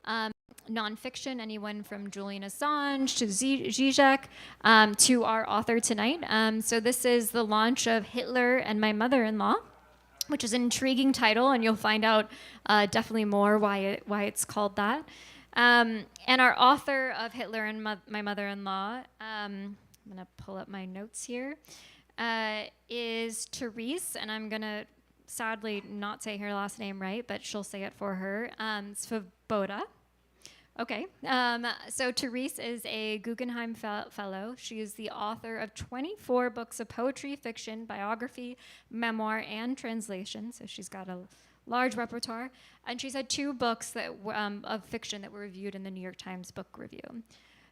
Nonfiction, anyone from Julian Assange to Zizek, to our author tonight. So this is the launch of Hitler and My Mother-in-Law, which is an intriguing title, and you'll find out definitely more why it's called that. And our author of Hitler and My Mother-in-Law, I'm going to pull up my notes here, is Terese, and I'm going to sadly not say her last name right, but she'll say it for her, Svoboda. Okay, so Terese is a Guggenheim Fellow. She is the author of 24 books of poetry, fiction, biography, memoir, and translation. So she's got a large repertoire. And she's had 2 books that of fiction that were reviewed in the New York Times Book Review.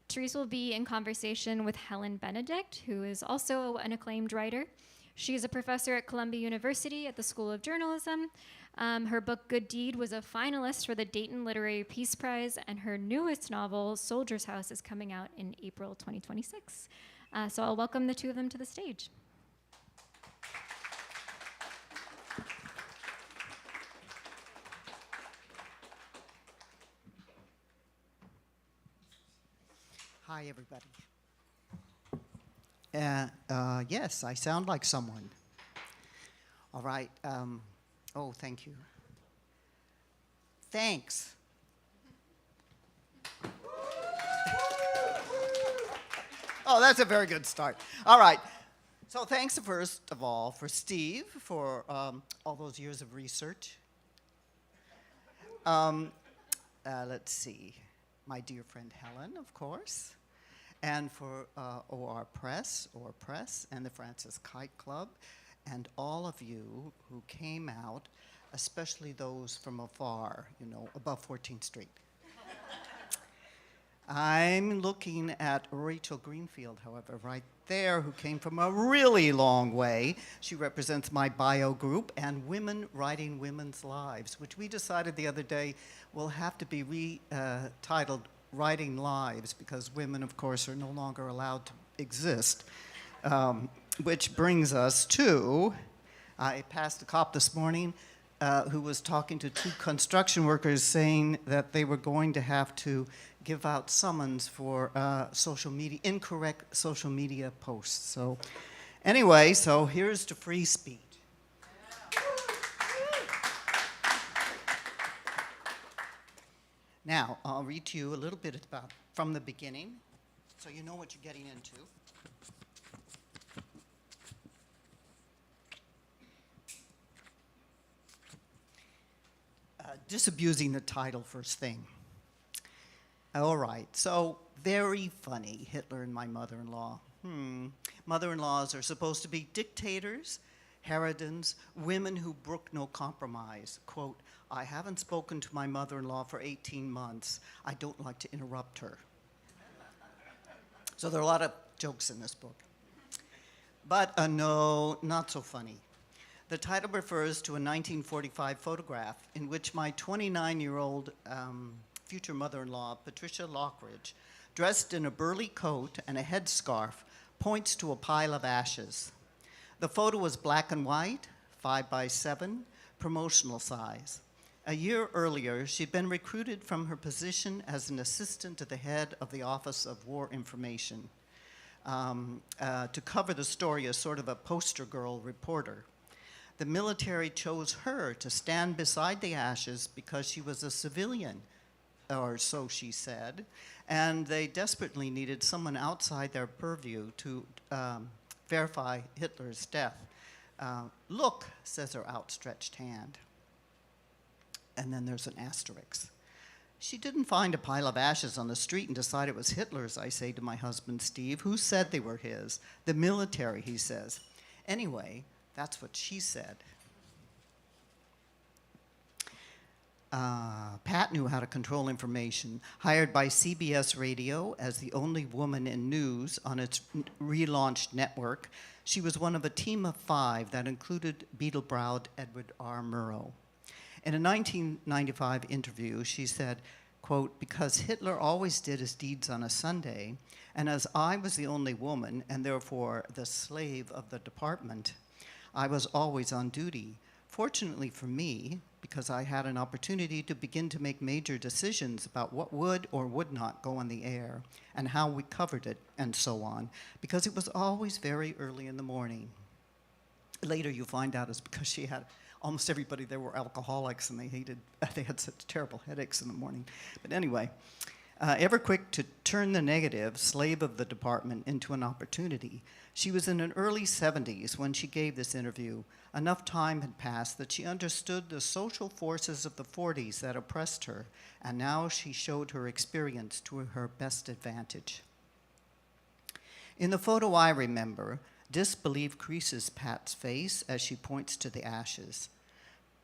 Terese will be in conversation with Helen Benedict, who is also an acclaimed writer. She is a professor at Columbia University at the School of Journalism. Her book, Good Deed, was a finalist for the Dayton Literary Peace Prize, and her newest novel, Soldier's House, is coming out in April 2026. So I'll welcome the 2 of them to the stage. Hi, everybody. Yes, I sound like someone. All right. Oh, thank you. Thanks. Oh, that's a very good start. All right. So thanks, first of all, for Steve for all those years of research. Let's see. My dear friend Helen, of course. And for OR Press, and the Francis Kite Club, and all of you who came out, especially those from afar, above 14th Street. I'm looking at Rachel Greenfield, however, right there, who came from a really long way. She represents my bio group and Women Writing Women's Lives, which we decided the other day will have to be retitled Writing Lives, because women, of course, are no longer allowed to exist. Which brings us to, I passed a cop this morning who was talking to 2 construction workers saying that they were going to have to give out summons for incorrect social media posts. So anyway, so here's to free speech. Now, I'll read to you a little bit about from the beginning, so you know what you're getting into. Disabusing the title first thing. All right, so very funny, Hitler and My Mother-in-Law. Mother-in-laws are supposed to be dictators, harridans, women who brook no compromise. Quote, I haven't spoken to my mother-in-law for 18 months. I don't like to interrupt her. So there are a lot of jokes in this book. But no, not so funny. The title refers to a 1945 photograph in which my 29-year-old future mother-in-law, Patricia Lockridge, dressed in a burly coat and a headscarf, points to a pile of ashes. The photo was black and white, 5x7, promotional size. A year earlier, she'd been recruited from her position as an assistant to the head of the Office of War Information to cover the story as sort of a poster girl reporter. The military chose her to stand beside the ashes because she was a civilian, or so she said, and they desperately needed someone outside their purview to verify Hitler's death. Look, says her outstretched hand. And then there's an asterisk. She didn't find a pile of ashes on the street and decide it was Hitler's, I say to my husband, Steve. Who said they were his? The military, he says. Anyway, that's what she said. Pat knew how to control information. Hired by CBS Radio as the only woman in news on its relaunched network, she was one of a team of 5 that included beetle-browed Edward R. Murrow. In a 1995 interview, she said, quote, because Hitler always did his deeds on a Sunday, and as I was the only woman, and therefore the slave of the department, I was always on duty. Fortunately for me, because I had an opportunity to begin to make major decisions about what would or would not go on the air and how we covered it and so on, because it was always very early in the morning. Later you find out it's because she had almost everybody there were alcoholics and they had such terrible headaches in the morning. But anyway, ever quick to turn the negative, slave of the department, into an opportunity, she was in her early 70s when she gave this interview. Enough time had passed that she understood the social forces of the 40s that oppressed her, and now she showed her experience to her best advantage. In the photo I remember, disbelief creases Pat's face as she points to the ashes.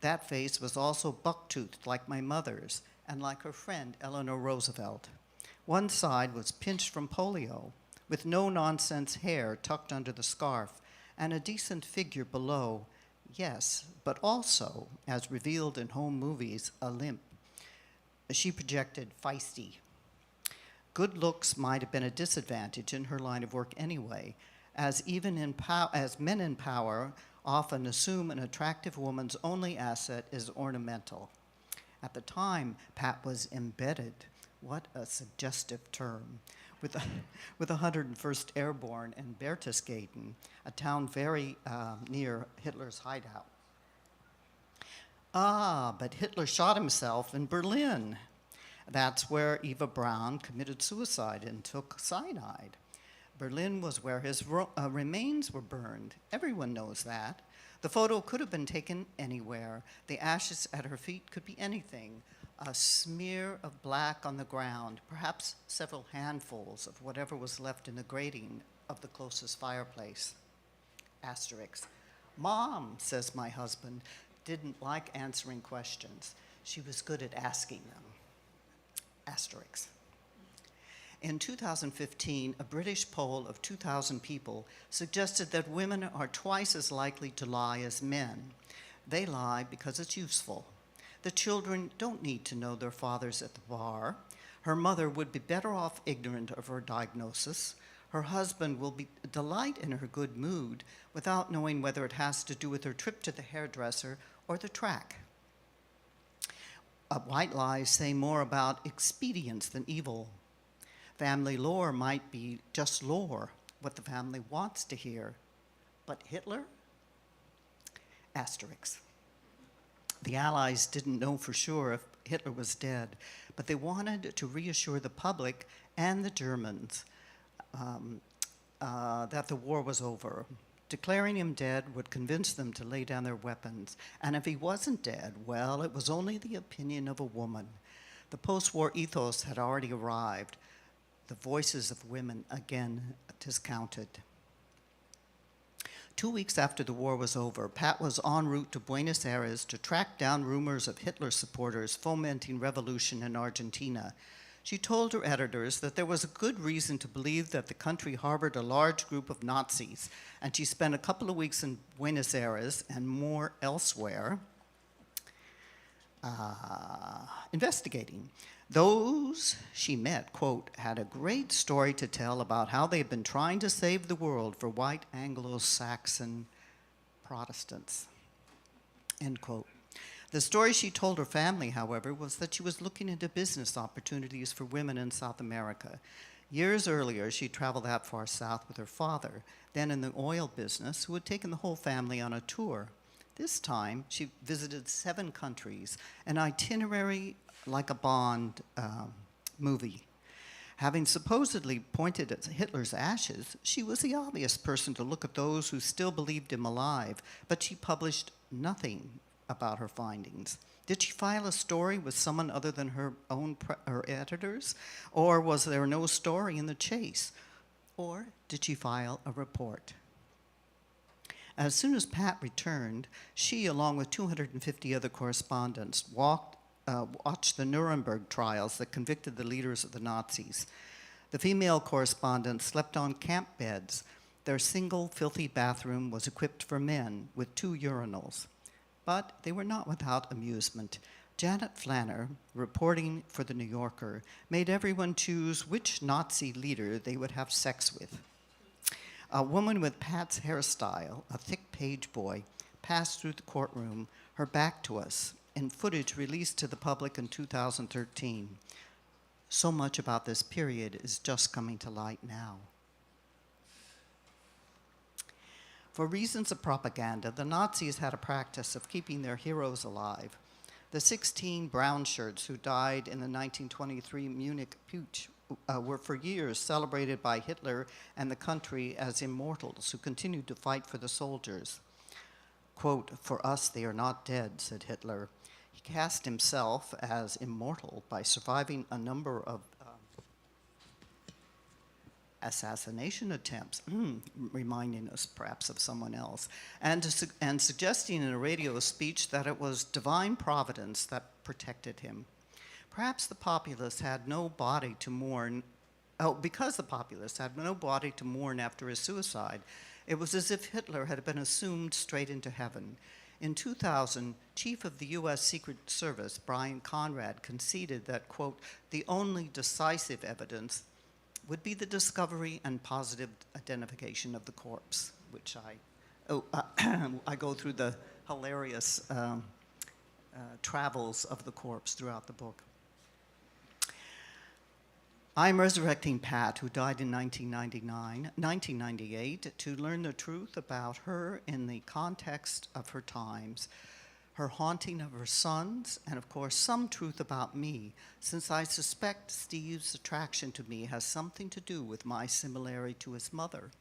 That face was also buck-toothed like my mother's, and like her friend Eleanor Roosevelt. One side was pinched from polio, with no-nonsense hair tucked under the scarf, and a decent figure below, yes, but also, as revealed in home movies, a limp. She projected feisty. Good looks might have been a disadvantage in her line of work anyway, as men in power often assume an attractive woman's only asset is ornamental. At the time, Pat was embedded, what a suggestive term, with the 101st Airborne and Berchtesgaden, a town very near Hitler's hideout. But Hitler shot himself in Berlin. That's where Eva Braun committed suicide and took cyanide. Berlin was where his remains were burned. Everyone knows that. The photo could have been taken anywhere. The ashes at her feet could be anything. A smear of black on the ground, perhaps several handfuls of whatever was left in the grating of the closest fireplace. Asterisk. Mom, says my husband, didn't like answering questions. She was good at asking them. Asterisk. In 2015, a British poll of 2,000 people suggested that women are twice as likely to lie as men. They lie because it's useful. The children don't need to know their fathers at the bar. Her mother would be better off ignorant of her diagnosis. Her husband will delight in her good mood without knowing whether it has to do with her trip to the hairdresser or the track. White lies say more about expedience than evil. Family lore might be just lore, what the family wants to hear. But Hitler? Asterisk. The Allies didn't know for sure if Hitler was dead, but they wanted to reassure the public and the Germans that the war was over. Declaring him dead would convince them to lay down their weapons. And if he wasn't dead, well, it was only the opinion of a woman. The post-war ethos had already arrived. The voices of women again discounted. 2 weeks after the war was over, Pat was en route to Buenos Aires to track down rumors of Hitler supporters fomenting revolution in Argentina. She told her editors that there was a good reason to believe that the country harbored a large group of Nazis, and she spent a couple of weeks in Buenos Aires and more elsewhere investigating. Those she met, quote, had a great story to tell about how they've been trying to save the world for white Anglo-Saxon Protestants, end quote. The story she told her family, however, was that she was looking into business opportunities for women in South America. Years earlier, she traveled that far south with her father, then in the oil business, who had taken the whole family on a tour. This time, she visited 7 countries, an itinerary like a Bond movie. Having supposedly pointed at Hitler's ashes, she was the obvious person to look at those who still believed him alive, but she published nothing about her findings. Did she file a story with someone other than her editors? Or was there no story in the chase? Or did she file a report? As soon as Pat returned, she, along with 250 other correspondents, watched the Nuremberg trials that convicted the leaders of the Nazis. The female correspondents slept on camp beds. Their single, filthy bathroom was equipped for men with 2 urinals. But they were not without amusement. Janet Flanner, reporting for The New Yorker, made everyone choose which Nazi leader they would have sex with. A woman with Pat's hairstyle, a thick page boy, passed through the courtroom, her back to us, in footage released to the public in 2013. So much about this period is just coming to light now. For reasons of propaganda, the Nazis had a practice of keeping their heroes alive. The 16 brown shirts who died in the 1923 Munich putsch were for years celebrated by Hitler and the country as immortals who continued to fight for the soldiers. Quote, "For us, they are not dead," said Hitler. He cast himself as immortal by surviving a number of assassination attempts, reminding us perhaps of someone else, and suggesting in a radio speech that it was divine providence that protected him. Perhaps the populace had no body to mourn. Because the populace had no body to mourn after his suicide, it was as if Hitler had been assumed straight into heaven. In 2000, Chief of the U.S. Secret Service, Brian Conrad, conceded that, quote, "the only decisive evidence would be the discovery and positive identification of the corpse," which I go through the hilarious travels of the corpse throughout the book. I'm resurrecting Pat, who died in 1998, to learn the truth about her in the context of her times, her haunting of her sons, and of course some truth about me, since I suspect Steve's attraction to me has something to do with my similarity to his mother.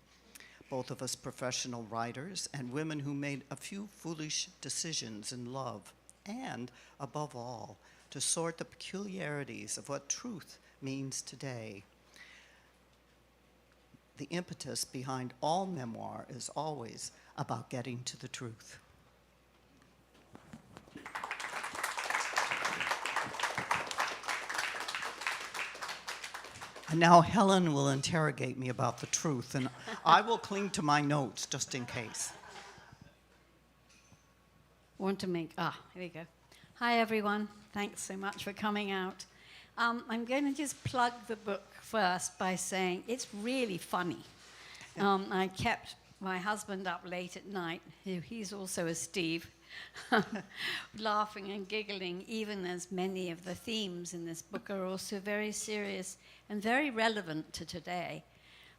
Both of us professional writers and women who made a few foolish decisions in love, and above all, to sort the peculiarities of what truth means today. The impetus behind all memoir is always about getting to the truth. And now Helen will interrogate me about the truth, and I will cling to my notes just in case. Here we go. Hi, everyone. Thanks so much for coming out. I'm going to just plug the book first by saying it's really funny. I kept my husband up late at night, he's also a Steve, laughing and giggling, even as many of the themes in this book are also very serious and very relevant to today,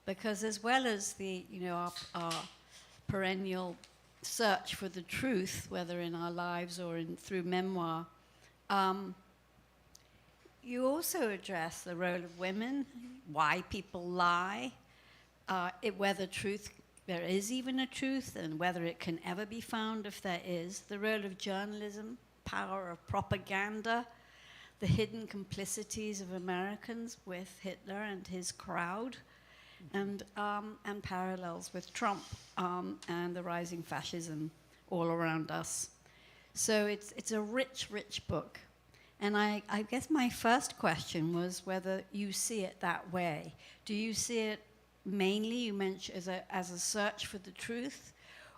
because as well as our perennial search for the truth, whether in our lives or through memoir, you also address the role of women, why people lie, whether there is even a truth, and whether it can ever be found if there is, the role of journalism, power of propaganda, the hidden complicities of Americans with Hitler and his crowd, and parallels with Trump and the rising fascism all around us. So it's a rich, rich book. And I guess my first question was whether you see it that way. Do you see it mainly, you mentioned, as a search for the truth?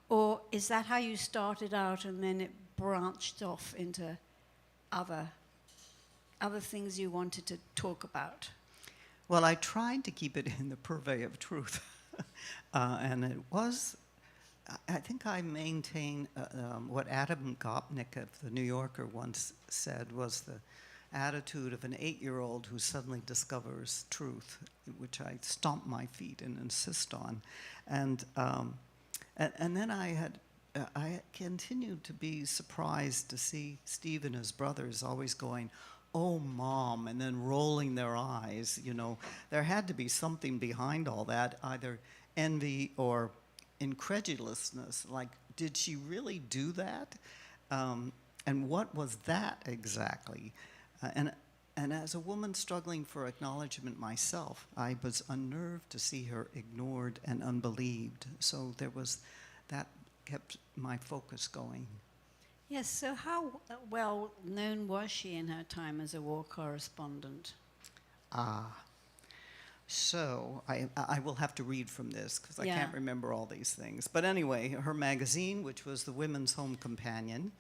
Or is that how you started out and then it branched off into other things you wanted to talk about? Well, I tried to keep it in the purvey of truth. And it was, I think I maintain what Adam Gopnik of The New Yorker once said was the attitude of an 8-year-old who suddenly discovers truth, which I stomp my feet and insist on. And then I continued to be surprised to see Steve and his brothers always going, "Oh, Mom," and then rolling their eyes. There had to be something behind all that, either envy or incredulousness, like, did she really do that? And what was that exactly? And as a woman struggling for acknowledgement myself, I was unnerved to see her ignored and unbelieved. So that kept my focus going. Yes, so how well known was she in her time as a war correspondent? So I will have to read from this because I can't remember all these things. But anyway, her magazine, which was the Women's Home Companion,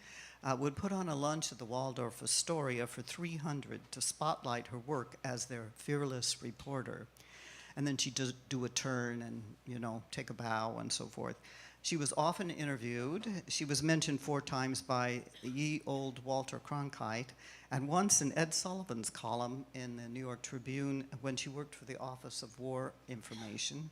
would put on a lunch at the Waldorf Astoria for 300 to spotlight her work as their fearless reporter. And then she'd do a turn and, take a bow and so forth. She was often interviewed. She was mentioned 4 times by ye old Walter Cronkite, and once in Ed Sullivan's column in the New York Tribune when she worked for the Office of War Information.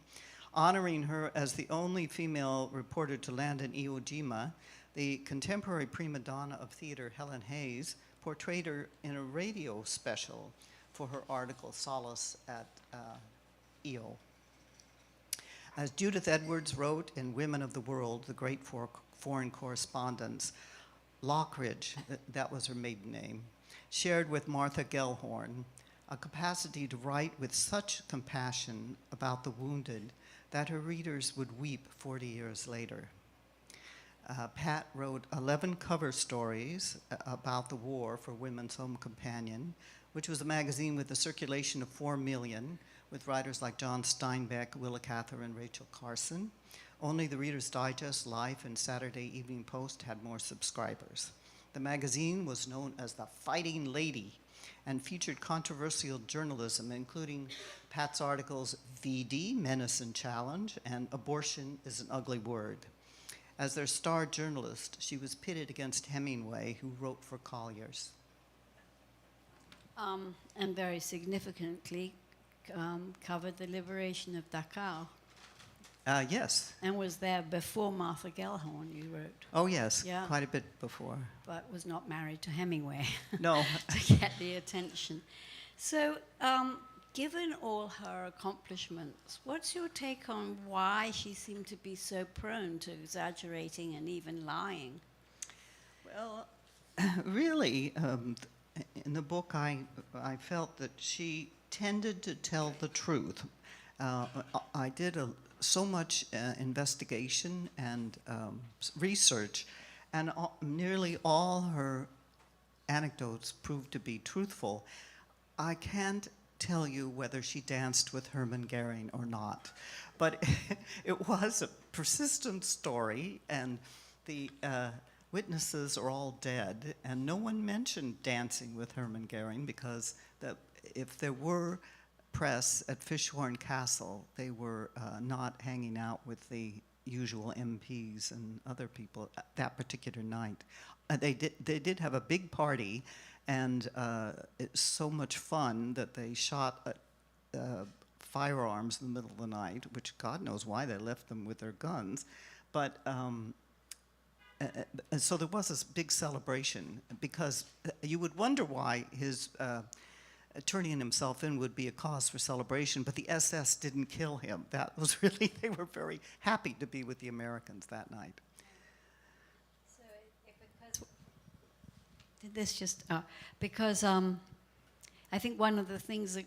Honoring her as the only female reporter to land in Iwo Jima, the contemporary prima donna of theater Helen Hayes portrayed her in a radio special for her article Solace at Iwo. As Judith Edwards wrote in Women of the World, the great foreign correspondence, Lockridge, that was her maiden name, shared with Martha Gellhorn a capacity to write with such compassion about the wounded that her readers would weep 40 years later. Pat wrote 11 cover stories about the war for Women's Home Companion, which was a magazine with a circulation of 4 million, with writers like John Steinbeck, Willa Cather, and Rachel Carson. Only the Reader's Digest, Life, and Saturday Evening Post had more subscribers. The magazine was known as the Fighting Lady and featured controversial journalism, including Pat's articles VD, Menace and Challenge, and Abortion is an Ugly Word. As their star journalist, she was pitted against Hemingway, who wrote for Collier's. And very significantly covered the liberation of Dachau. Yes. And was there before Martha Gellhorn, you wrote. Oh, yes, Yeah. quite a bit before. But was not married to Hemingway No. to get the attention. So, given all her accomplishments, what's your take on why she seemed to be so prone to exaggerating and even lying? Well, really, in the book, I felt that she tended to tell the truth. I did so much investigation and research, and nearly all her anecdotes proved to be truthful. I can't tell you whether she danced with Hermann Goering or not, but it was a persistent story, and the witnesses are all dead, and no one mentioned dancing with Hermann Goering because if there were press at Fishhorn Castle, they were not hanging out with the usual MPs and other people that particular night. They did have a big party, and it's so much fun that they shot firearms in the middle of the night, which God knows why they left them with their guns. But and so there was this big celebration, because you would wonder why his turning himself in would be a cause for celebration, but the SS didn't kill him. That was really, they were very happy to be with the Americans that night. So did this just, because I think one of the things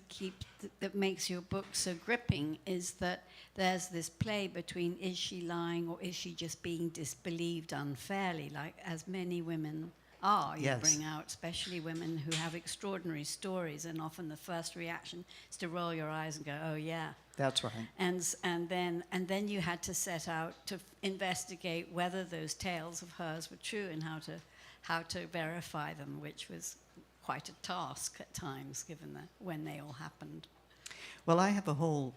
that makes your book so gripping is that there's this play between is she lying or is she just being disbelieved unfairly, like as many women are. You Yes. bring out, especially women who have extraordinary stories, and often the first reaction is to roll your eyes and go, "Oh yeah." That's right. And then you had to set out to investigate whether those tales of hers were true and how to verify them, which was quite a task at times, given that when they all happened. Well, I have a whole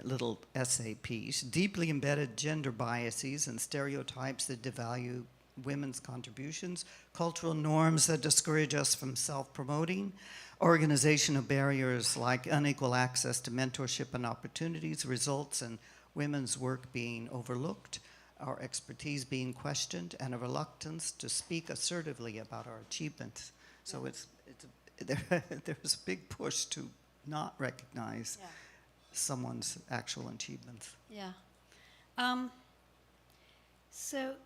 little essay piece, deeply embedded gender biases and stereotypes that devalue women's contributions, cultural norms that discourage us from self-promoting, organizational barriers like unequal access to mentorship and opportunities results in women's work being overlooked, our expertise being questioned, and a reluctance to speak assertively about our achievements. So there's a big push to not recognize someone's actual achievements. Yeah. So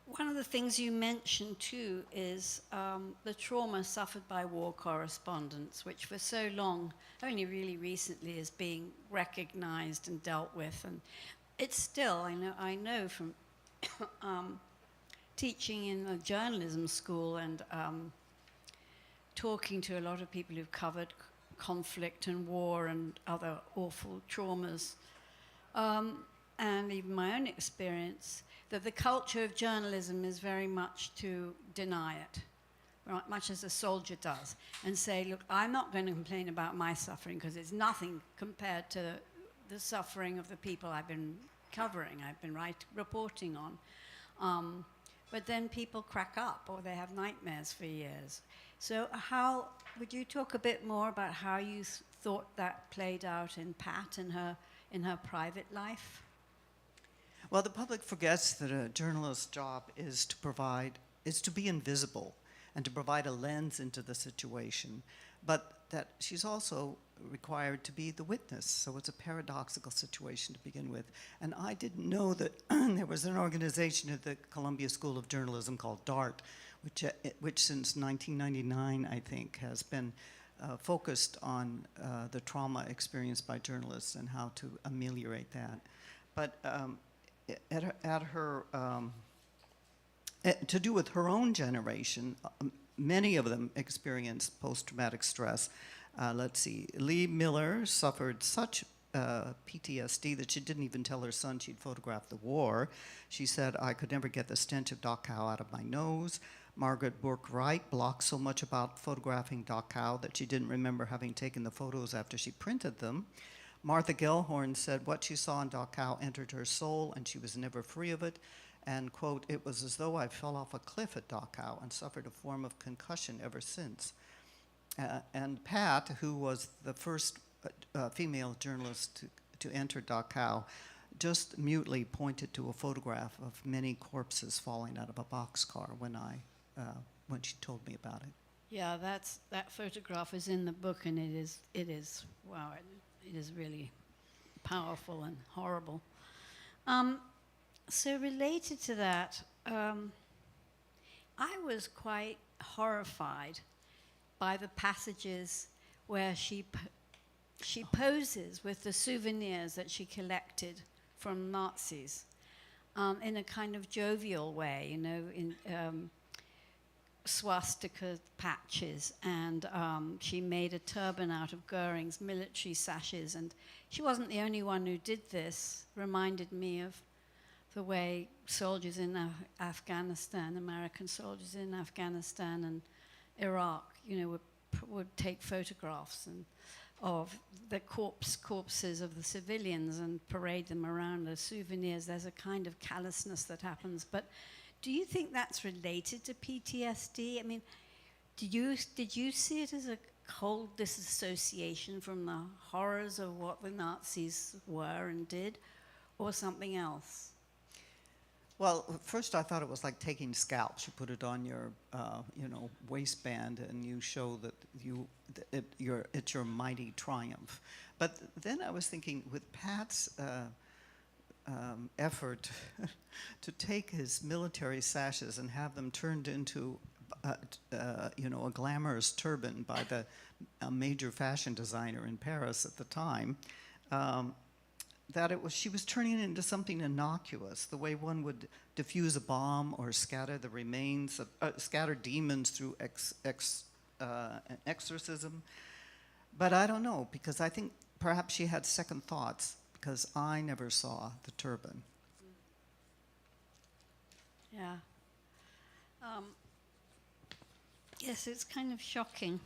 one of the things you mentioned too is the trauma suffered by war correspondents, which for so long, only really recently, is being recognized and dealt with. And it's still, I know from teaching in a journalism school and talking to a lot of people who've covered conflict and war and other awful traumas, and even my own experience, that the culture of journalism is very much to deny it, right, much as a soldier does, and say, look, I'm not going to complain about my suffering because it's nothing compared to the suffering of the people I've been covering, I've been reporting on. But then people crack up or they have nightmares for years. So would you talk a bit more about how you thought that played out in Pat in her private life? Well, the public forgets that a journalist's job is to be invisible and to provide a lens into the situation, but that she's also required to be the witness. So it's a paradoxical situation to begin with. And I didn't know that there was an organization at the Columbia School of Journalism called DART, which since 1999, I think, has been focused on the trauma experienced by journalists and how to ameliorate that. But to do with her own generation, many of them experienced post-traumatic stress. Let's see, Lee Miller suffered such PTSD that she didn't even tell her son she'd photographed the war. She said, "I could never get the stench of Dachau out of my nose." Margaret Bourke-Wright blocked so much about photographing Dachau that she didn't remember having taken the photos after she printed them. Martha Gellhorn said what she saw in Dachau entered her soul and she was never free of it. And, quote, "It was as though I fell off a cliff at Dachau and suffered a form of concussion ever since." And Pat, who was the first female journalist to enter Dachau, just mutely pointed to a photograph of many corpses falling out of a boxcar when she told me about it. Yeah, that photograph is in the book, and it is wow, it is really powerful and horrible. So related to that, I was quite horrified by the passages where she poses with the souvenirs that she collected from Nazis in a kind of jovial way, you know, in swastika patches, and she made a turban out of Goering's military sashes, and she wasn't the only one who did this. Reminded me of the way soldiers in Afghanistan, American soldiers in Afghanistan and Iraq, you know, would take photographs of the corpses of the civilians and parade them around as souvenirs. There's a kind of callousness that happens. But do you think that's related to PTSD? I mean, did you see it as a cold disassociation from the horrors of what the Nazis were and did, or something else? Well, first I thought it was like taking scalps. You put it on your, waistband, and you show that it's your mighty triumph. But then I was thinking, with Pat's effort to take his military sashes and have them turned into, a glamorous turban by a major fashion designer in Paris at the time. She was turning it into something innocuous, the way one would diffuse a bomb or scatter the remains of scatter demons through exorcism. But I don't know, because I think perhaps she had second thoughts, because I never saw the turban. Yeah. Yes, it's kind of shocking,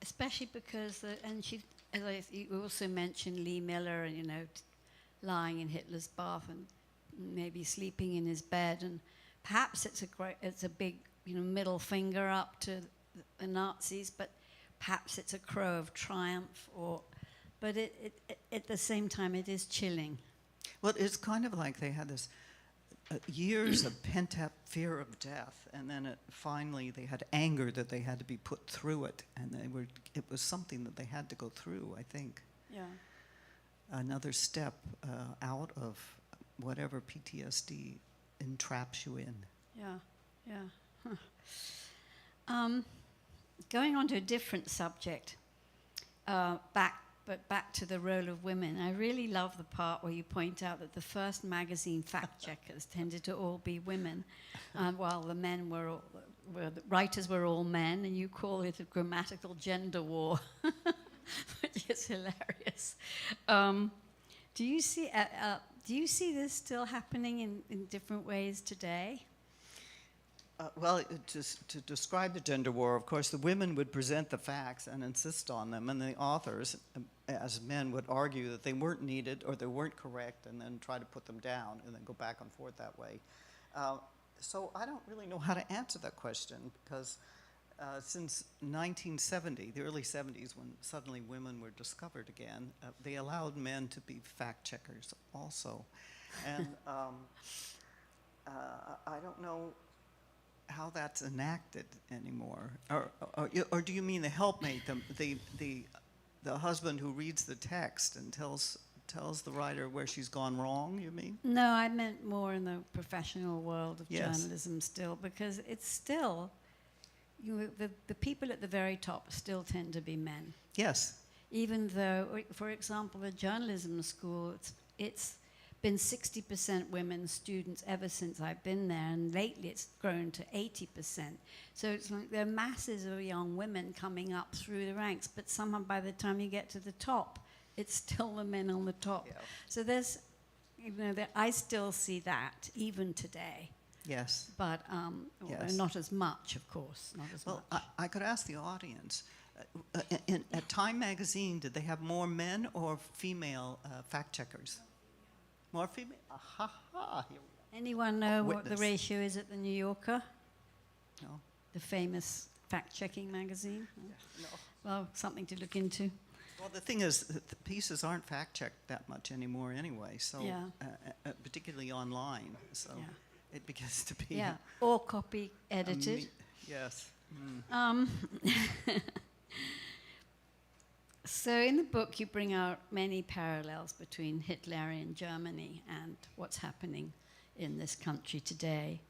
especially because you also mentioned Lee Miller, and lying in Hitler's bath and maybe sleeping in his bed, and perhaps it's a big middle finger up to the Nazis, but perhaps it's a crow of triumph, but at the same time it is chilling. Well, it's kind of like they had this years of pent-up fear of death, and then finally they had anger that they had to be put through it, and it was something that they had to go through, I think. Yeah. Another step out of whatever PTSD entraps you in. Yeah. Huh. Going on to a different subject, back to the role of women. I really love the part where you point out that the first magazine fact checkers tended to all be women, while the men the writers were all men, and you call it a grammatical gender war, which is hilarious. Do you see this still happening in different ways today? Well, to describe the gender war, of course, the women would present the facts and insist on them, and the authors, as men, would argue that they weren't needed or they weren't correct, and then try to put them down, and then go back and forth that way. So I don't really know how to answer that question, because since 1970, the early 70s, when suddenly women were discovered again, they allowed men to be fact checkers also, and I don't know how that's enacted anymore, or do you mean the helpmate, the husband who reads the text and tells the writer where she's gone wrong? You mean? No, I meant more in the professional world of Yes. journalism still, because it's still, the people at the very top still tend to be men. Yes. Even though, for example, the journalism school, it's been 60% women students ever since I've been there, and lately it's grown to 80%. So it's like there are masses of young women coming up through the ranks, but somehow by the time you get to the top, it's still the men on the top. Yeah. So there's, I still see that even today, Yes. but although Yes. not as much, of course, not as Well, much. I could ask the audience. At Time magazine, did they have more men or female fact checkers? More female? Aha, here we Anyone know what the witness. ratio is at the New Yorker, go. No? the famous fact-checking magazine? No. Well, something to look into. Well, the thing is, that the pieces aren't fact-checked that much anymore anyway, so Yeah. particularly online, so Yeah. it begins to be Yeah, or copy a edited. yes. So in the book, you bring out many parallels between Hitlerian Germany and what's happening in this country today.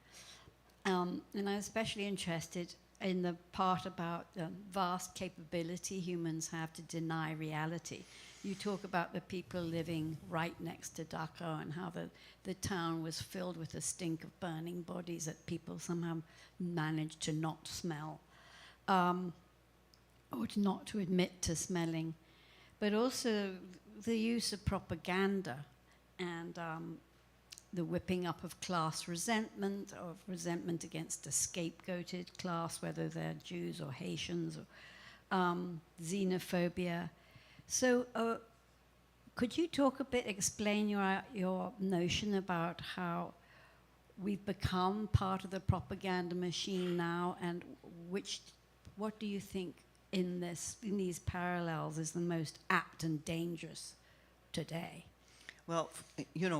And I'm especially interested in the part about the vast capability humans have to deny reality. You talk about the people living right next to Dachau and how the town was filled with the stink of burning bodies that people somehow managed to not smell. Or not to admit to smelling, but also the use of propaganda and the whipping up of class resentment, of resentment against a scapegoated class, whether they're Jews or Haitians, or xenophobia. So could you talk a bit, explain your notion about how we've become part of the propaganda machine now, and what do you think in these parallels is the most apt and dangerous today? Well,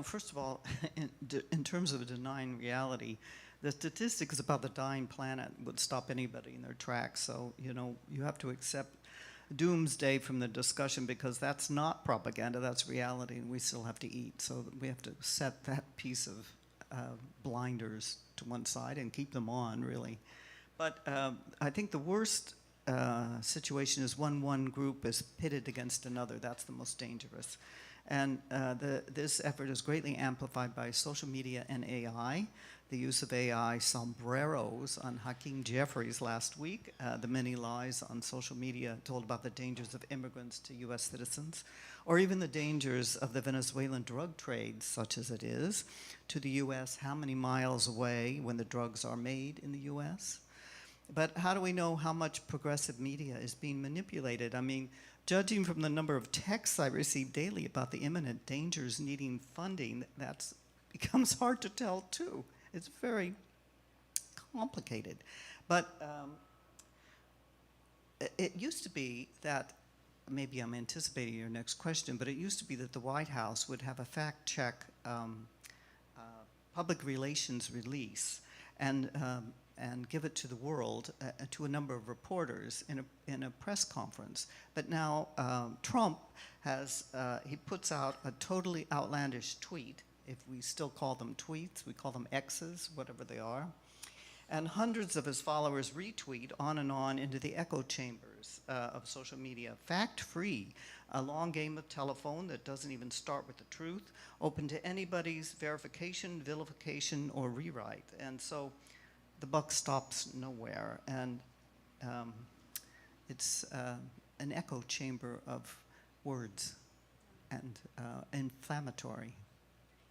first of all, in terms of denying reality, the statistics about the dying planet would stop anybody in their tracks. So, you have to accept doomsday from the discussion, because that's not propaganda, that's reality, and we still have to eat. So we have to set that piece of blinders to one side and keep them on, really. But I think the worst situation is when one group is pitted against another. That's the most dangerous. And this effort is greatly amplified by social media and AI. The use of AI sombreros on Hakeem Jeffries last week, the many lies on social media told about the dangers of immigrants to U.S. citizens, or even the dangers of the Venezuelan drug trade, such as it is, to the U.S., how many miles away when the drugs are made in the U.S.? But how do we know how much progressive media is being manipulated? I mean, judging from the number of texts I receive daily about the imminent dangers needing funding, that becomes hard to tell too. It's very complicated. But it used to be that, maybe I'm anticipating your next question, but it used to be that the White House would have a fact-check public relations release and give it to the world, to a number of reporters in a press conference. But now Trump he puts out a totally outlandish tweet, if we still call them tweets, we call them X's, whatever they are. And hundreds of his followers retweet on and on into the echo chambers of social media, fact-free, a long game of telephone that doesn't even start with the truth, open to anybody's verification, vilification, or rewrite. And so the buck stops nowhere, and it's an echo chamber of words and inflammatory.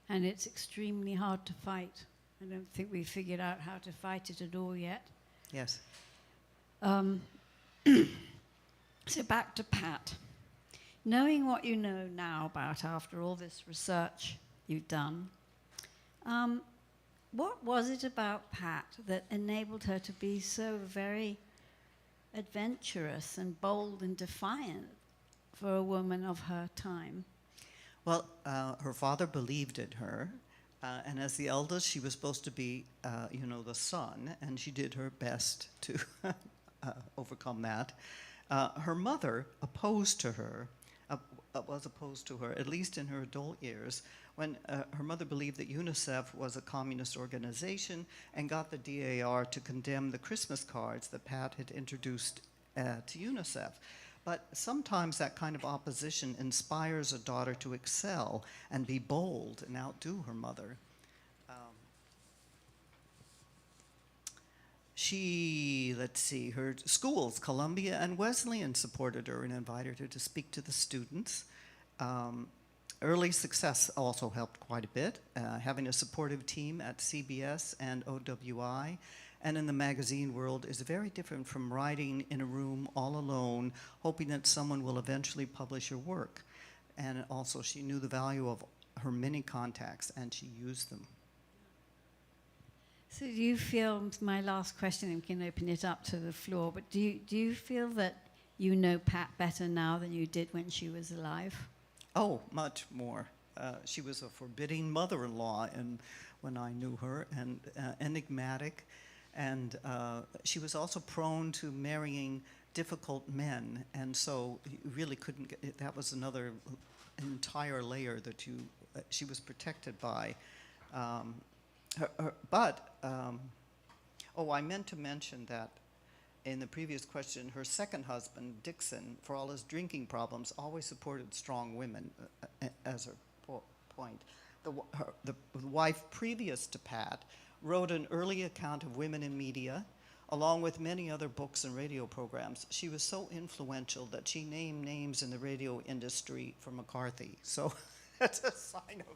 And it's extremely hard to fight. I don't think we figured out how to fight it at all yet. Yes. So back to Pat. Knowing what you know now about after all this research you've done, what was it about Pat that enabled her to be so very adventurous and bold and defiant for a woman of her time? Well, her father believed in her, and as the eldest, she was supposed to be, the son, and she did her best to overcome that. Her mother was opposed to her, at least in her adult years, when her mother believed that UNICEF was a communist organization and got the DAR to condemn the Christmas cards that Pat had introduced to UNICEF. But sometimes that kind of opposition inspires a daughter to excel and be bold and outdo her mother. Her schools, Columbia and Wesleyan, supported her and invited her to speak to the students. Early success also helped quite a bit, having a supportive team at CBS and OWI and in the magazine world is very different from writing in a room all alone, hoping that someone will eventually publish your work. And also she knew the value of her many contacts and she used them. So do you feel, my last question, and we can open it up to the floor, but do you feel that you know Pat better now than you did when she was alive? Oh, much more. She was a forbidding mother-in-law when I knew her, and enigmatic. And she was also prone to marrying difficult men. And so you really couldn't get, that was another entire layer that she was protected by. I meant to mention that in the previous question, her second husband, Dixon, for all his drinking problems, always supported strong women as her point. The wife previous to Pat wrote an early account of women in media, along with many other books and radio programs. She was so influential that she named names in the radio industry for McCarthy. So that's a sign of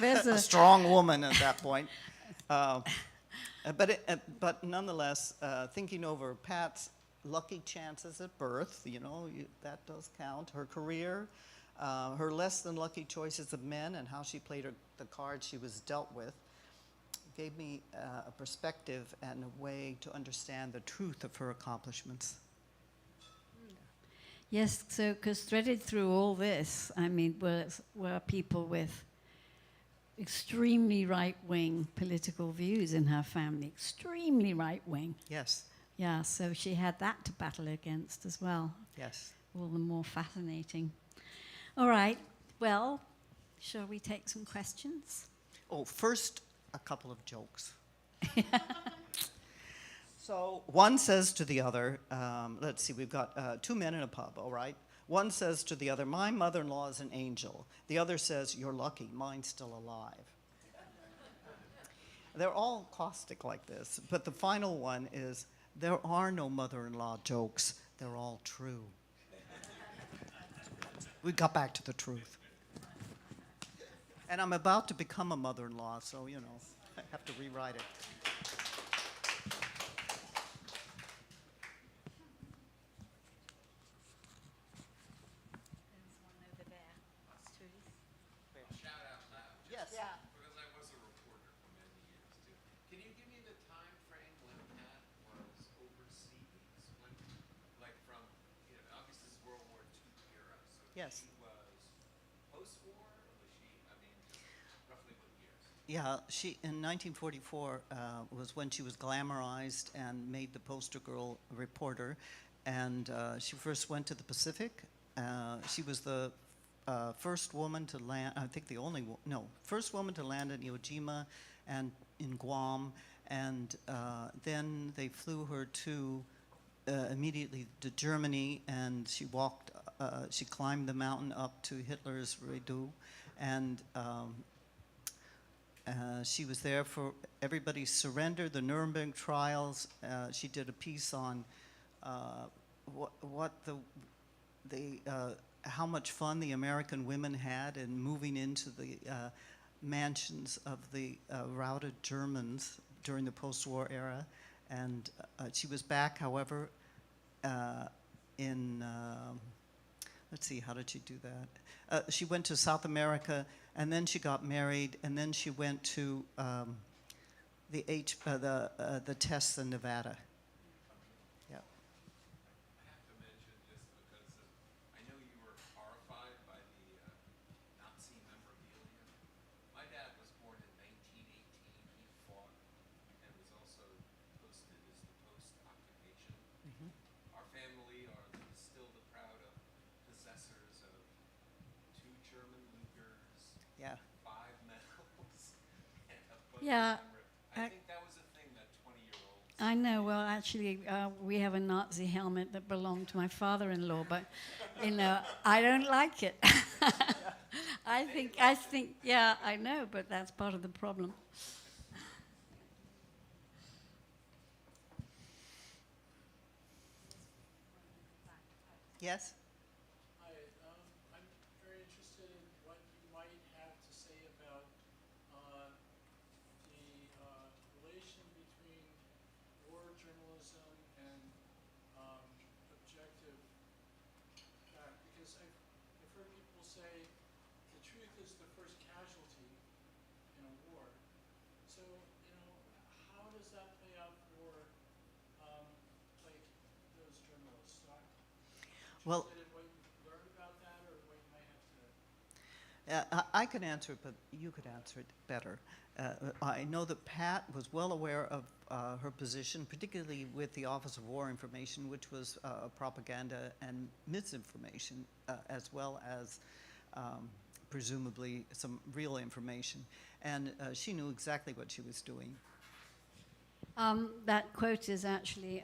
a strong woman at that point. But nonetheless, thinking over Pat's lucky chances at birth, that does count. Her career, her less than lucky choices of men, and how she played the cards she was dealt with, gave me a perspective and a way to understand the truth of her accomplishments. Yes, so because threaded through all this, were people with extremely right-wing political views in her family, extremely right-wing. Yes. Yeah, so she had that to battle against as well. Yes. All the more fascinating. All right, well, shall we take some questions? Oh, first, a couple of jokes. So one says to the other, let's see, we've got 2 men in a pub, all right? One says to the other, my mother-in-law is an angel. The other says, you're lucky, mine's still alive. They're all caustic like this, but the final one is, there are no mother-in-law jokes, they're all true. We got back to the truth. And I'm about to become a mother-in-law, so, I have to rewrite it. Yes. Yeah. Because I was a reporter for many years too. Can you give me the time frame when Pat was overseas? When, like from, obviously this is World War II era. So Yes. she was post-war, or was she? Just roughly what years? Yeah, she in 1944 was when she was glamorized and made the poster girl reporter, and she first went to the Pacific. She was the first woman to land, I think the only, first woman to land in Iwo Jima and in Guam, and then they flew her to immediately to Germany, and she she climbed the mountain up to Hitler's Redu, and she was there for everybody's surrender, the Nuremberg trials. She did a piece on how much fun the American women had in moving into the mansions of the routed Germans during the post-war era. And she was back, however, in, let's see, how did she do that? She went to South America, and then she got married, and then she went to the tests in Nevada. Yeah. I have to mention just because I know you were horrified by the Nazi memorabilia. My dad was born in 1918. He fought and was also posted as the post-occupation. Our family are still the proud possessors of 2 German Lugers, Yeah. 5 medals, and a bunch Yeah, of I think that was a thing that 20-year-olds. I know. Well, actually, we have a Nazi helmet that belonged to my father-in-law, but I don't like it. I think, yeah, I know, but that's part of the problem. Yes? Hi, I'm very interested in what you might have to say about the relation between war journalism and objective fact, because I've heard people say the truth is the first casualty in a war. So, how does that play out for like those journalists? So I'm Well, interested in what you learned about that or what you might have to. I could answer it, but you could answer it better. I know that Pat was well aware of her position, particularly with the Office of War Information, which was propaganda and misinformation, as well as presumably some real information. And she knew exactly what she was doing. That quote is actually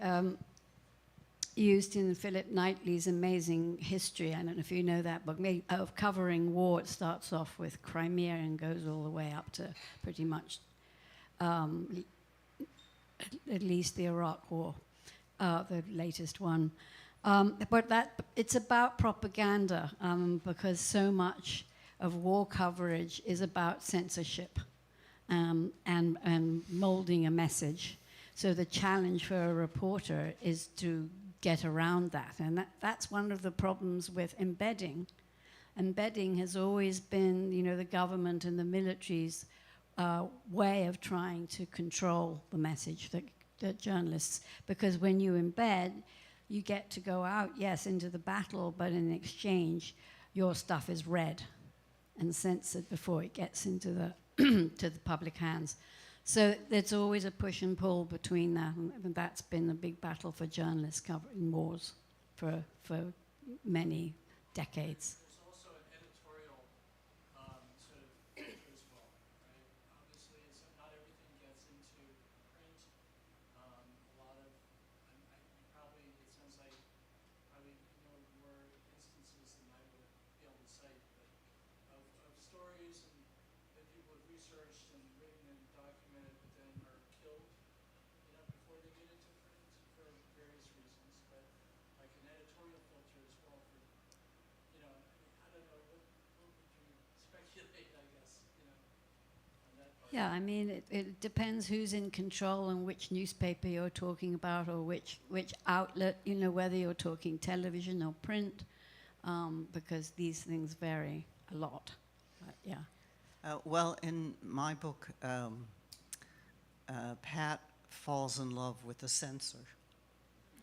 used in Philip Knightley's amazing history. I don't know if you know that book, of covering war. It starts off with Crimea and goes all the way up to pretty much at least the Iraq War, the latest one. But it's about propaganda because so much of war coverage is about censorship and molding a message. So the challenge for a reporter is to get around that. And that's one of the problems with embedding. Embedding has always been, the government and the military's way of trying to control the message that journalists, because when you embed, you get to go out, yes, into the battle, but in exchange, your stuff is read and censored before it gets into the to the public hands. So there's always a push and pull between that, and that's been a big battle for journalists covering wars for many decades. There's also an editorial sort of filter as well, right? Obviously, not everything gets into print. A lot of, probably, it sounds like probably more instances than I would be able to cite, but of stories and that people have researched and written and documented, but then are killed, before they get into print for various reasons. But like an editorial filter as well for, I don't know, what would you speculate, I guess, on that part? Yeah, I mean, it depends who's in control and which newspaper you're talking about or which outlet, whether you're talking television or print, because these things vary a lot. But yeah. Well, in my book, Pat falls in love with the censor.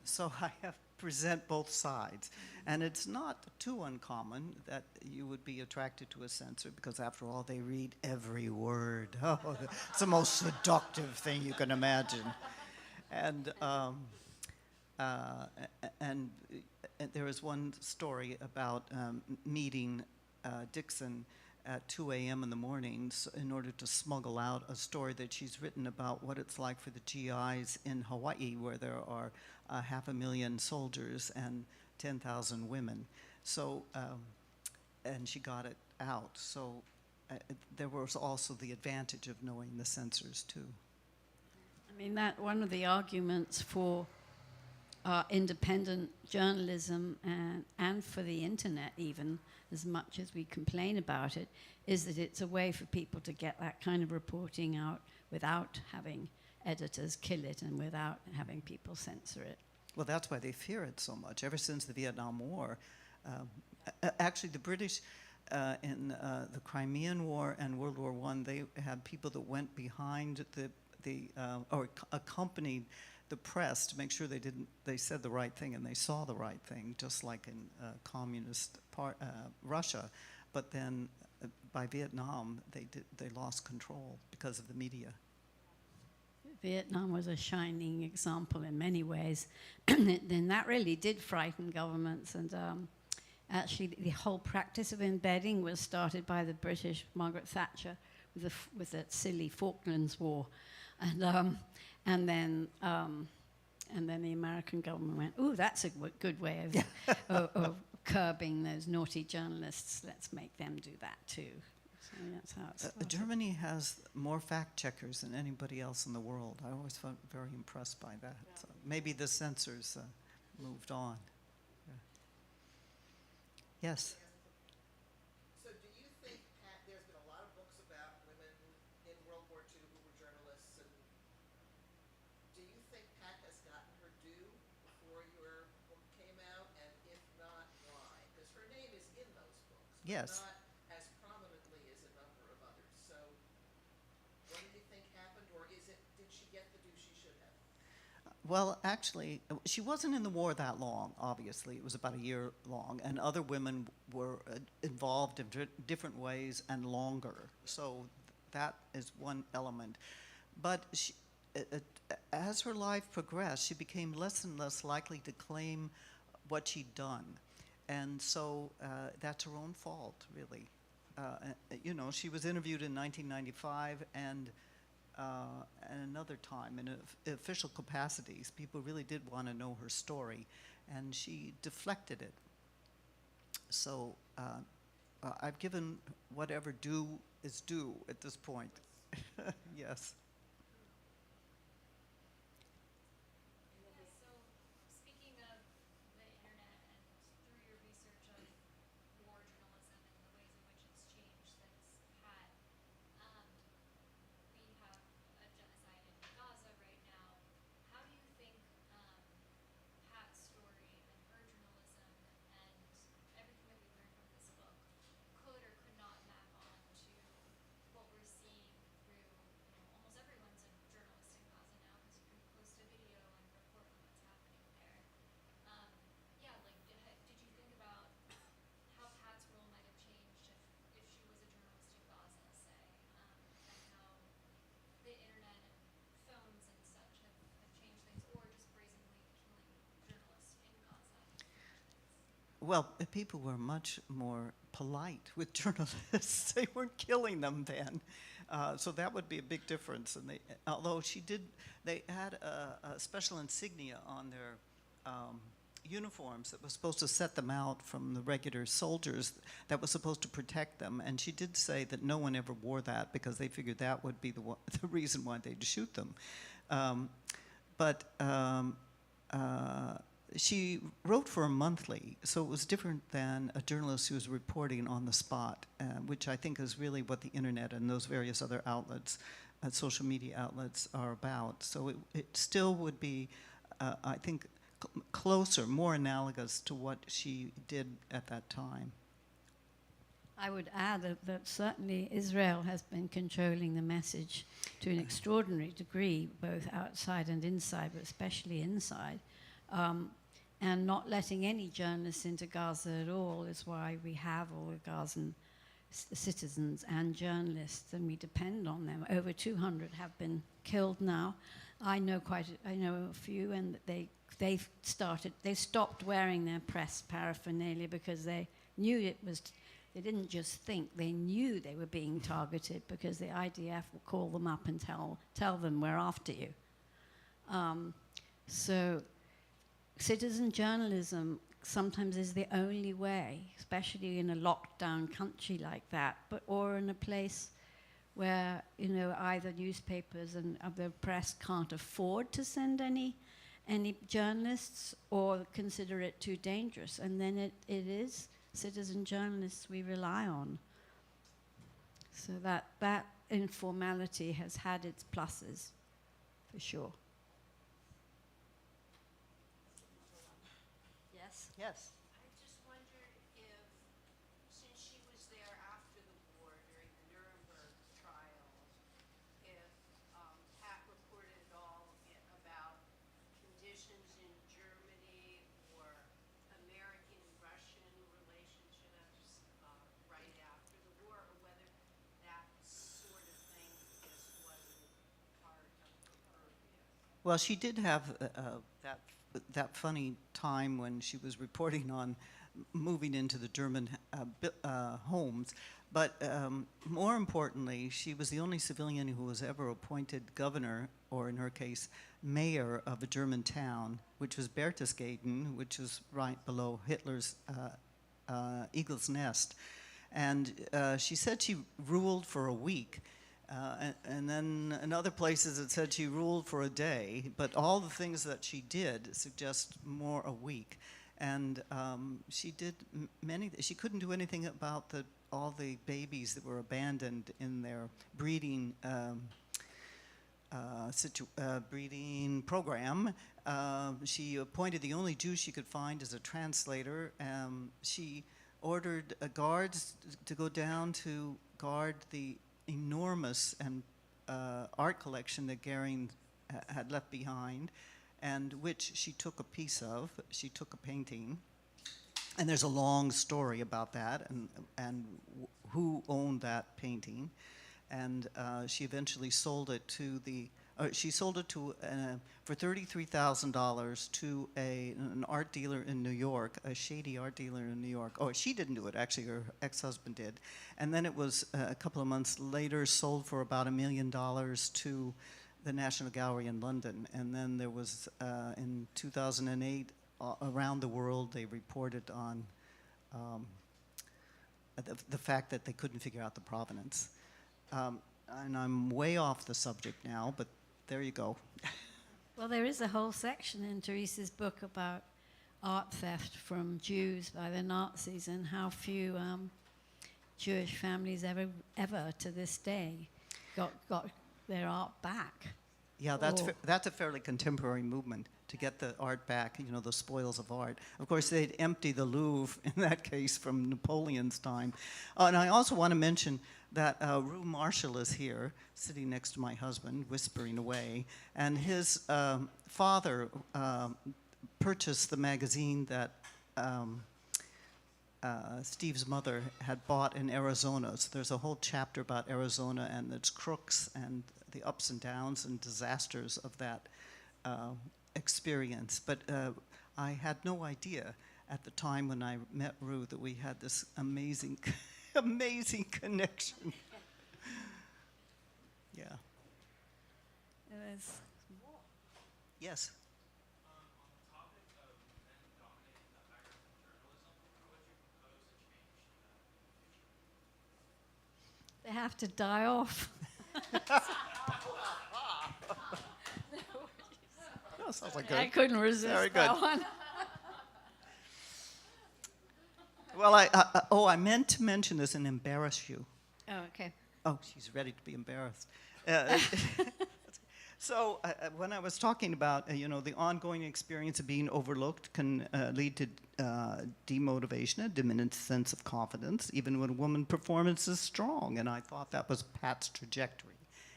So I have present both sides. And it's not too uncommon that you would be attracted to a censor because, after all, they read every word. Oh, it's the most seductive thing you can imagine. And there is one story about meeting Dixon at 2 a.m. in the mornings in order to smuggle out a story that she's written about what it's like for the GIs in Hawaii, where there are 500,000 soldiers and 10,000 women. So, and she got it out. So there was also the advantage of knowing the censors too. I mean, that one of the arguments for independent journalism and for the internet even, as much as we complain about it, is that it's a way for people to get that kind of reporting out without having editors kill it and without having people censor it. Well, that's why they fear it so much. Ever since the Vietnam War, actually the British in the Crimean War and World War I, they had people that went behind or accompanied the press to make sure they said the right thing and they saw the right thing, just like in communist Russia. But then by Vietnam, they lost control because of the media. Vietnam was a shining example in many ways, and that really did frighten governments. And actually, the whole practice of embedding was started by the British, Margaret Thatcher, with that silly Falklands War, and then the American government went, "Ooh, that's a good way of curbing those naughty journalists. Let's make them do that too." So that's how it started. Germany has more fact checkers than anybody else in the world. I always felt very impressed by that. So maybe the censors moved on. Yeah. Yes. So do you think, Pat, there's been a lot of books about women in World War II who were journalists, and do you think Pat has gotten her due before your book came out? And if not, why? Because her name is in those books, but Yes. not as prominently as a number of others. So what do you think happened, or did she get the due she should have? Well, actually, she wasn't in the war that long, obviously. It was about a year long, and other women were involved in different ways and longer. So that is one element. But she, as her life progressed, she became less and less likely to claim what she'd done. And so that's her own fault, really. You know, she was interviewed in 1995 and another time in official capacities. People really did want to know her story, and she deflected it. So I've given whatever due is due at this point. Yes. So, speaking of the internet and through your research of war journalism and the ways in which it's changed since Pat, we have a genocide in Gaza right now. How do you think Pat's story and her journalism and everything that we learned from this book could or could not map on to what we're seeing through, almost everyone's a journalist in Gaza now because you can post a video and report on what's happening there. Did you think about how Pat's role might have changed if she was a journalist in Gaza, say, and how the internet and phones and such have changed things, or just brazenly killing journalists in Gaza? Well, people were much more polite with journalists. They weren't killing them then. So that would be a big difference. And although they had a special insignia on their uniforms that was supposed to set them out from the regular soldiers that was supposed to protect them. And she did say that no one ever wore that because they figured that would be the reason why they'd shoot them. She wrote for a monthly, so it was different than a journalist who was reporting on the spot, which I think is really what the internet and those various other outlets, social media outlets, are about. So it still would be, I think, closer, more analogous to what she did at that time. I would add that certainly Israel has been controlling the message to an extraordinary degree, both outside and inside, but especially inside. And not letting any journalists into Gaza at all is why we have all the Gazan citizens and journalists, and we depend on them. Over 200 have been killed now. I know a few, and they stopped wearing their press paraphernalia because they knew it was. They didn't just think; they knew they were being targeted because the IDF will call them up and tell them we're after you. So, citizen journalism sometimes is the only way, especially in a locked-down country like that, or in a place where either newspapers and other press can't afford to send any any journalists or consider it too dangerous. And then it is citizen journalists we rely on. So that informality has had its pluses, for sure. Yes? Yes. I just wondered if, since she was there after the war during the Nuremberg trials, if Pat reported at all about conditions in Germany or American-Russian relationships right after the war, or whether that sort of thing just wasn't part of her purview. Well, she did have that funny time when she was reporting on moving into the German homes. But more importantly, she was the only civilian who was ever appointed governor, or in her case, mayor of a German town, which was Berchtesgaden, which was right below Hitler's Eagle's Nest. And she said she ruled for a week. And then in other places it said she ruled for a day, but all the things that she did suggest more a week. And she did she couldn't do anything about all the babies that were abandoned in their breeding breeding program. She appointed the only Jew she could find as a translator. She ordered guards to go down to guard the enormous and art collection that Goering had left behind, and which she took a piece of. She took a painting, and there's a long story about that and who owned that painting, and she eventually sold it to for $33,000 to an art dealer in New York, a shady art dealer in New York. Oh, she didn't do it, actually, her ex-husband did. And then it was a couple of months later sold for about $1 million to the National Gallery in London. And then there was, in 2008, around the world, they reported on the fact that they couldn't figure out the provenance. And I'm way off the subject now, but there you go. Well, there is a whole section in Terese's book about art theft from Jews by the Nazis and how few Jewish families ever to this day got their art back. Yeah, that's a fairly contemporary movement to get the art back, you know, the spoils of art. Of course, they'd empty the Louvre, in that case, from Napoleon's time. And I also want to mention that Rue Marshall is here, sitting next to my husband, whispering away. And his father purchased the magazine that Steve's mother had bought in Arizona. So there's a whole chapter about Arizona and its crooks and the ups and downs and disasters of that experience. But I had no idea at the time when I met Rue that we had this amazing amazing connection. Yeah. It is. Yes. On the topic of men dominating the higher ed journalism, how would you propose a change to that in the future? They have to die off. Oh, sounds like I good. couldn't resist Very that good. one. Well, I meant to mention this and embarrass you. Oh, okay. Oh, she's ready to be embarrassed. So when I was talking about, the ongoing experience of being overlooked can lead to demotivation, a diminished sense of confidence, even when a woman's performance is strong. And I thought that was Pat's trajectory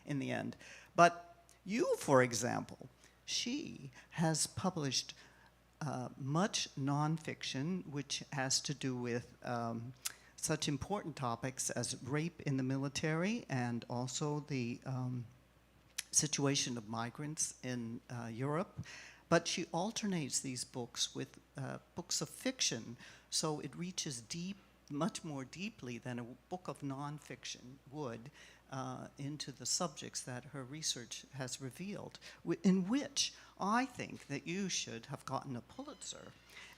in the end. But you, for example, she has published much nonfiction, which has to do with such important topics as rape in the military and also the situation of migrants in Europe. But she alternates these books with books of fiction, so it reaches much more deeply than a book of nonfiction would into the subjects that her research has revealed, in which I think that you should have gotten a Pulitzer.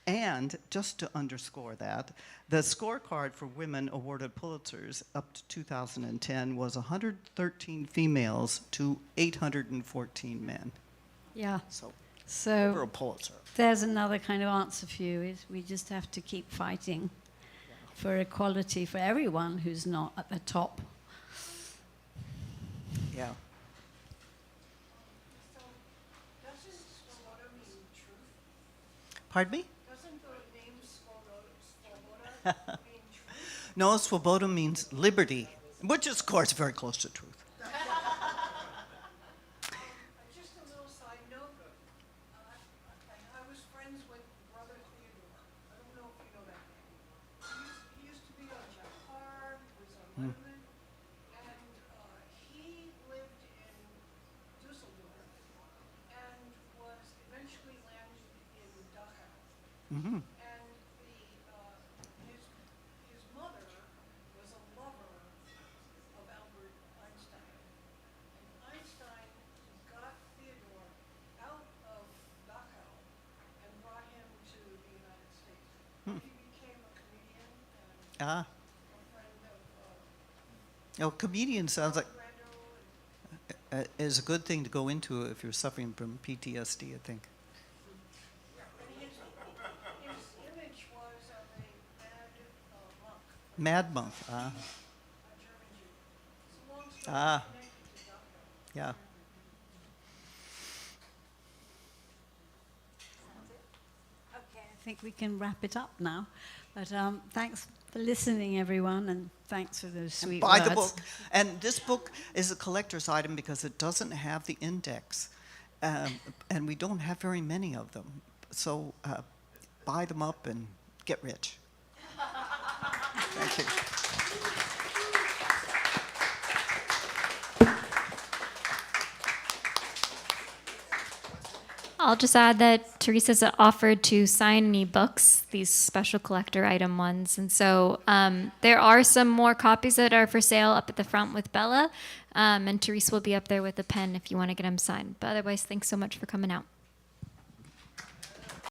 And just to underscore that, the scorecard for women awarded Pulitzers up to 2010 was 113 females to 814 men. Yeah. So So For a Pulitzer. there's another kind of answer for you, is we just have to keep fighting for equality for everyone who's not at the top. Yeah. So, doesn't Svoboda mean truth? Pardon me? Doesn't the name Svoboda mean truth? No, Svoboda means liberty, which is, of course, very close to truth. Just a little side note. I was friends with Brother Theodore. I don't know if you know that name. He used to be on Jack Park, was on Letterman, and he lived in Dusseldorf and was eventually landed in Dachau. Hmm. And his mother was a lover of Albert Einstein. And Einstein got Theodore out of Dachau and brought him to the United States. He became a comedian and Ah. a friend of Oh, comedian sounds like Brando and is a good thing to go into if you're suffering from PTSD, I think. his image was of a mad monk, Mad monk. Ah. a German Jew. It's a long story Ah. connected to Dachau. Yeah. Okay, I think we can wrap it up now. But thanks for listening, everyone, and thanks for those sweet Buy words. the book. And this book is a collector's item because it doesn't have the index. And we don't have very many of them. So buy them up and get rich. Thank you. I'll just add that Teresa's offered to sign any books, these special collector item ones. And so there are some more copies that are for sale up at the front with Bella. And Teresa will be up there with a pen if you want to get them signed. But otherwise, thanks so much for coming out.